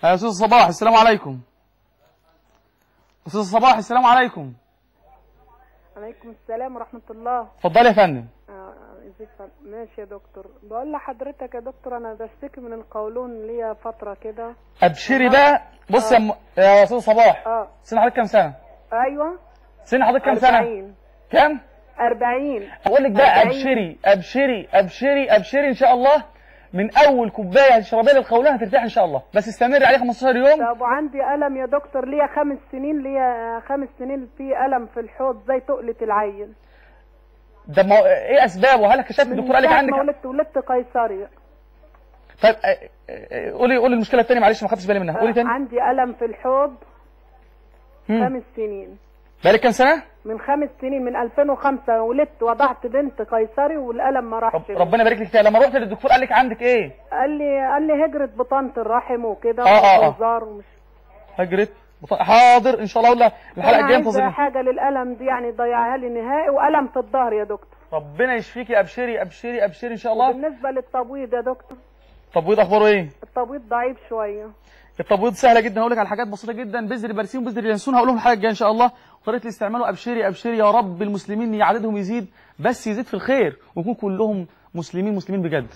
يا أستاذ صباح السلام عليكم. أستاذ صباح السلام عليكم. عليكم السلام ورحمة الله. اتفضلي يا فندم. ماشي يا دكتور. بقول لحضرتك يا دكتور أنا بشتكي من القولون ليا فترة كده. أبشري بقى. بص يا أستاذ صباح. سن حضرتك كام سنة؟ أيوه. سن حضرتك كام سنة؟ 40. كام؟ 40. أقول لك بقى أبشري أبشري أبشري أبشري إن شاء الله. من أول كوباية هتشربيها للقولون هترتاح إن شاء الله، بس استمر عليه 15 يوم. طب وعندي ألم يا دكتور ليا 5 سنين، ليا 5 سنين في ألم في الحوض زي تقلة العين. ده إيه أسبابه؟ هل كشفت الدكتور قال لك عندك؟ ولدت قيصري. طيب قولي المشكلة الثانية معلش ما خدتش بالي منها، قولي تاني. عندي ألم في الحوض 5 سنين. بقالك كام سنة؟ من 5 سنين، من 2005 ولدت وضعت بنت قيصري والألم ما راحش. ربنا يبارك لك فيها. لما رحت للدكتور قال لك عندك ايه؟ قال لي هجرة بطانة الرحم وكده ومش هجرة بطانة. حاضر ان شاء الله. ولا الحلقة الجاية انتظري حاجة للألم دي يعني ضيعها لي نهائي، وألم في الظهر يا دكتور. ربنا يشفيكي. ابشري ابشري ابشري ان شاء الله. بالنسبة للتبويض يا دكتور. التبويض اخباره ايه؟ التبويض ضعيف شوية. التبويض سهله جدا، هقول لك على حاجات بسيطه جدا. بذر برسيم وبذر ينسون هقول لهم الحلقه الجايه ان شاء الله. طريقه استعماله ابشري ابشري يا رب المسلمين عددهم يزيد، بس يزيد في الخير ويكون كلهم مسلمين بجد.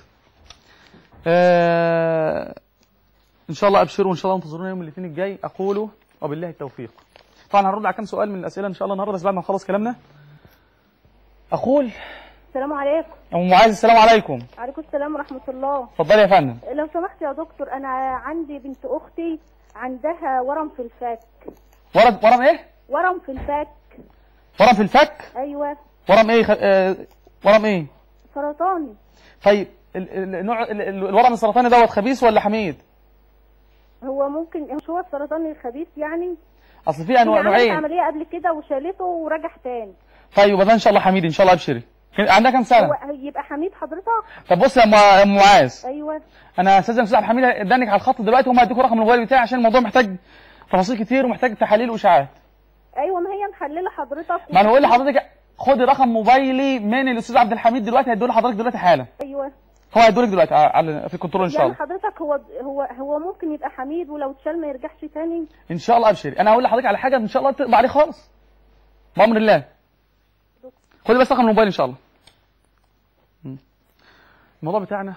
ان شاء الله ابشروا، وان شاء الله انتظرونا يوم الاثنين الجاي. اقول وبالله التوفيق. طبعا هنرد على كام سؤال من الاسئله ان شاء الله النهارده بس بعد ما نخلص كلامنا. اقول السلام عليكم. ام معاذ السلام عليكم. وعليكم السلام ورحمه الله. اتفضلي يا فندم. لو سمحت يا دكتور، انا عندي بنت اختي عندها ورم في الفك. ورم ايه؟ ورم في الفك. ورم في الفك؟ ايوه. ورم ايه ورم ايه؟ سرطاني. طيب النوع الورم السرطاني دوت خبيث ولا حميد؟ هو ممكن هو السرطاني الخبيث يعني. اصل في انواع نوعين. عمليه قبل كده وشالته ورجع تاني. طيب وده ان شاء الله حميد ان شاء الله. ابشري. عندها كام سنه؟ هو يبقى حميد حضرتك. طب بص يا ام معاذ. ايوه. انا استاذ عبد الحميد ادانك على الخط دلوقتي، وهم هيديكوا رقم الموبايل بتاعي عشان الموضوع محتاج تفاصيل كتير ومحتاج تحاليل واشاعات. ايوه ما هي محلله حضرتك. ما انا بقول لحضرتك خدي رقم موبايلي من الاستاذ عبد الحميد دلوقتي، هيديه لحضرتك دلوقتي حالا. ايوه. هو هيديه لك دلوقتي في الكنترول ان شاء الله. يعني حضرتك هو ممكن يبقى حميد ولو اتشال ما يرجعش تاني ان شاء الله. ابشري. انا هقول لحضرتك على حاجه ان شاء الله تقضي عليه خالص بامر الله. خدي بس رقم الموبايل ان شاء الله. الموضوع بتاعنا.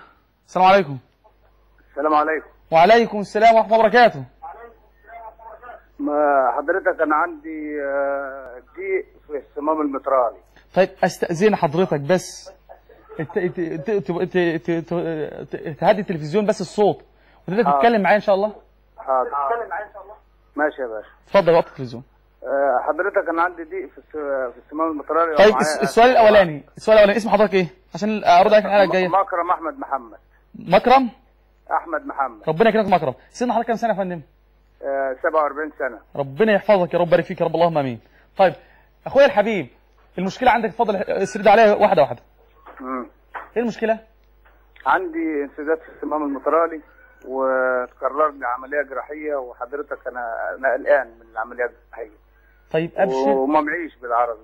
السلام عليكم. السلام عليكم. وعليكم السلام ورحمه الله وبركاته. حضرتك انا عندي ضيق في الصمام المترالي. طيب استاذن حضرتك بس تهدي التلفزيون بس الصوت وتبدا تتكلم معايا ان شاء الله. حاضر. تتكلم معايا ان شاء الله. ماشي يا باشا. اتفضل وقت التلفزيون. حضرتك انا عندي ضيق في الصمام المترالي. طيب السؤال الاولاني اسم حضرتك ايه عشان ارد عليك الحلقه الجايه؟ مكرم احمد محمد. مكرم احمد محمد. ربنا يكرمك مكرم. سن حضرتك كام سنه يا فندم؟ 47 سنه. ربنا يحفظك يا رب، يبارك فيك يا رب، اللهم امين. طيب اخويا الحبيب، المشكله عندك اتفضل اسرد عليها واحده واحده. ايه المشكله؟ عندي انسداد في الصمام المترالي وتكرر لي عمليه جراحيه، وحضرتك انا قلقان من العمليه الجراحيه. طيب ابشر وما معيش بالعربي.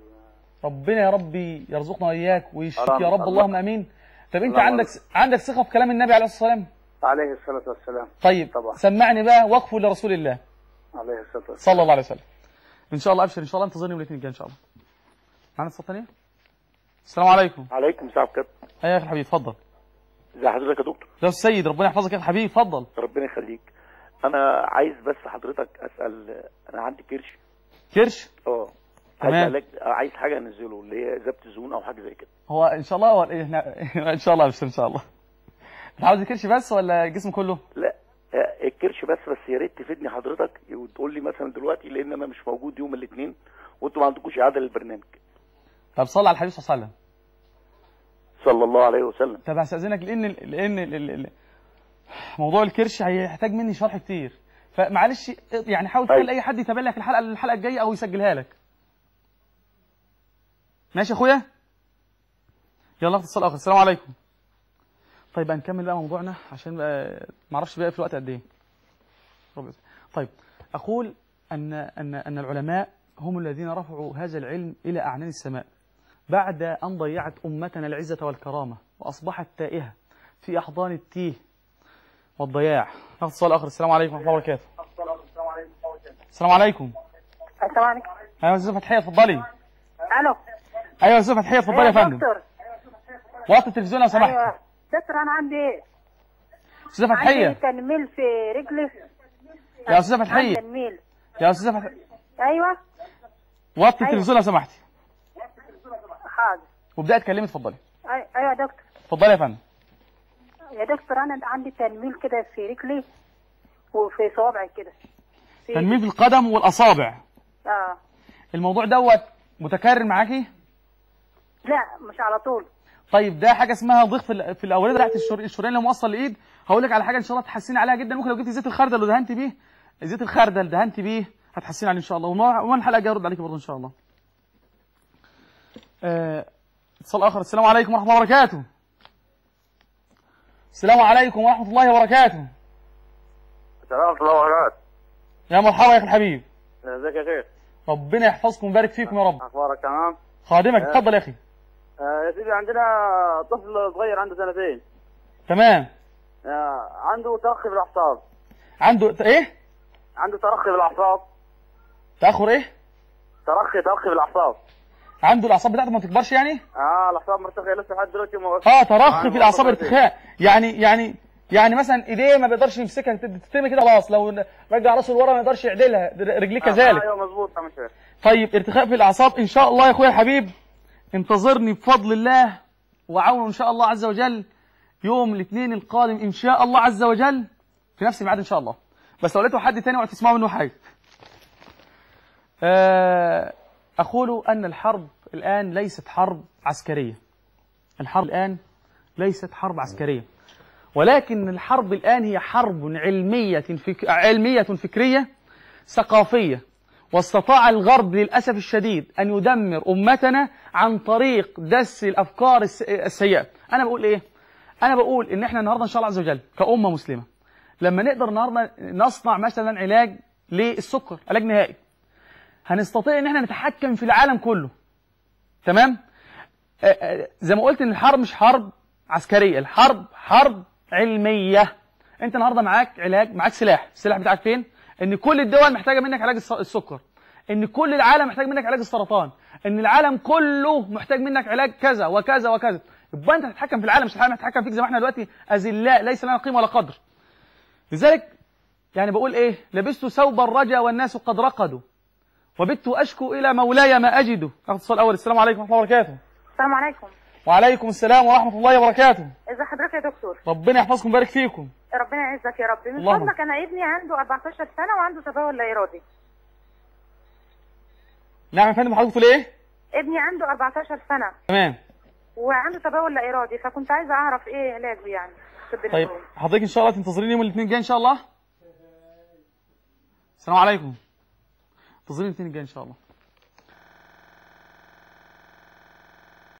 ربنا يا ربي يرزقنا واياك ويشفيك يا رب، اللهم امين. طب انت عندك ثقه في كلام النبي عليه الصلاه والسلام؟ عليه الصلاه والسلام. طيب طبعا. سمعني بقى وقفه لرسول الله عليه الصلاه والسلام صلى الله عليه وسلم. ان شاء الله ابشر ان شاء الله انتظرني يوم الاثنين الجاي ان شاء الله. معانا اتصال ثانيه؟ السلام عليكم. عليكم السلام كابتن. ايوه يا اخي الحبيب اتفضل. ازي حضرتك يا دكتور؟ يا السيد ربنا يحفظك يا اخي الحبيب اتفضل. ربنا يخليك. انا عايز بس حضرتك اسال، انا عندي كرش. كرش؟ عايز حاجه انزله اللي هي زبط زون او حاجه زي كده. هو ان شاء الله احنا ان شاء الله ابشر ان شاء الله. انت عاوز الكرش بس ولا الجسم كله؟ لا الكرش بس يا ريت تفيدني حضرتك وتقول لي مثلا دلوقتي، لان انا مش موجود يوم الاثنين وانتوا ما عندكوش اعاده للبرنامج. طب صلي على الحبيب صلى الله عليه وسلم. صلى الله عليه وسلم. طب هستأذنك لان موضوع الكرش هيحتاج مني شرح كتير، فمعلش يعني حاول تخلي اي حد يتابع لك الحلقه الجايه او يسجلها لك. ماشي يا اخويا؟ يلا اتصال اخر. السلام عليكم. طيب هنكمل بقى موضوعنا عشان ما اعرفش بقى في الوقت قد ايه. طيب اقول ان العلماء هم الذين رفعوا هذا العلم الى اعنان السماء بعد ان ضيعت امتنا العزه والكرامه واصبحت تائهه في احضان التيه والضياع. ناخد اتصال اخر. السلام عليكم ورحمه الله وبركاته. السلام عليكم. السلام عليكم. ايوه استاذه فتحيه اتفضلي. الو. ايوه استاذه فتحيه اتفضلي يا فندم. دكتور. وطي التلفزيون لو سمحت. ايوه دكتور، انا عندي استاذه فتحيه. عندي تنميل في رجلي. يا استاذه فتحيه. عندي تنميل. يا استاذه فتحيه. ايوه. وطي التلفزيون لو سمحتي. حاضر. وابداي اتكلمي اتفضلي. ايوه يا دكتور. اتفضلي يا فندم. يا دكتور انا عندي تنميل كده في رجلي وفي صوابعي كده. تنميل في القدم والاصابع. اه. الموضوع دوت متكرر معاكي؟ لا مش على طول. طيب ده حاجه اسمها ضيق في الاورده تحت الشريان اللي موصل الايد. هقول لك على حاجه ان شاء الله تحسني عليها جدا. ممكن لو جبتي زيت الخردل ودهنتي بيه، زيت الخردل دهنتي بيه هتحسني عليه ان شاء الله. وما الحلقه الجايه ارد عليك برضه ان شاء الله. اتصال اخر. السلام عليكم ورحمه الله وبركاته. السلام عليكم ورحمه الله وبركاته. السلام ورحمه الله وبركاته. يا مرحبا يا اخي الحبيب. ازيك يا شيخ؟ ربنا يحفظكم ويبارك فيكم يا رب. اخبارك تمام؟ خادمك. اتفضل يا اخي. يا سيدي عندنا طفل صغير عنده 2 سنين. تمام. عنده ترخي بالاعصاب. عنده ايه؟ عنده ترخي بالاعصاب. تاخر ايه؟ ترخي بالاعصاب. عنده الاعصاب بتاعته ما تكبرش يعني؟ الاعصاب مرتخيه لسه لحد دلوقتي ترخي في الاعصاب ارتخاء. يعني مثلا ايديه ما بيقدرش يمسكها، تترمي كده خلاص. لو رجع راسه لورا ما يقدرش يعدلها، رجليه كذلك. ايوه مظبوط يا شيخ. طيب ارتخاء في الاعصاب ان شاء الله يا اخويا الحبيب. انتظرني بفضل الله وعونه ان شاء الله عز وجل يوم الاثنين القادم ان شاء الله عز وجل في نفس الميعاد ان شاء الله. بس لو لقيتوا حد تاني وهتسمعوا منه حاجه. اقول ان الحرب الان ليست حرب عسكريه. الحرب الان ليست حرب عسكريه، ولكن الحرب الان هي حرب علميه فكريه ثقافيه. واستطاع الغرب للأسف الشديد أن يدمر أمتنا عن طريق دس الأفكار السيئة. أنا بقول إيه؟ أنا بقول إن إحنا النهاردة إن شاء الله عز وجل كأمة مسلمة لما نقدر النهاردة نصنع مثلا علاج للسكر، علاج نهائي، هنستطيع إن إحنا نتحكم في العالم كله. تمام؟ زي ما قلت إن الحرب مش حرب عسكرية، الحرب حرب علمية. أنت النهاردة معاك علاج، معاك سلاح، السلاح بتاعك فين؟ ان كل الدول محتاجه منك علاج السكر، ان كل العالم محتاج منك علاج السرطان، ان العالم كله محتاج منك علاج كذا وكذا وكذا. يبقى انت هتتحكم في العالم، مش العالم هيتحكم فيك زي ما احنا دلوقتي اذلاء ليس لنا قيمه ولا قدر. لذلك يعني بقول ايه؟ لبست ثوب الرجا والناس قد رقدوا وبت اشكو الى مولاي ما اجده. اخذ الصلاه الاول. السلام عليكم ورحمه الله وبركاته. السلام عليكم. وعليكم السلام ورحمه الله وبركاته. ازي حضرتك يا دكتور؟ ربنا يحفظكم ويبارك فيكم. ربنا يعزك يا رب. من اللهم. فضلك انا ابني عنده 14 سنه وعنده تبول لا ارادي. نعم يا فندم، حضرتك بتقول ايه؟ ابني عنده 14 سنه تمام. وعنده تبول لا ارادي، فكنت عايزه اعرف ايه علاجه يعني. طيب حضرتك ان شاء الله تنتظريني يوم الاثنين الجاي ان شاء الله. السلام عليكم. انتظريني الاثنين الجاي ان شاء الله.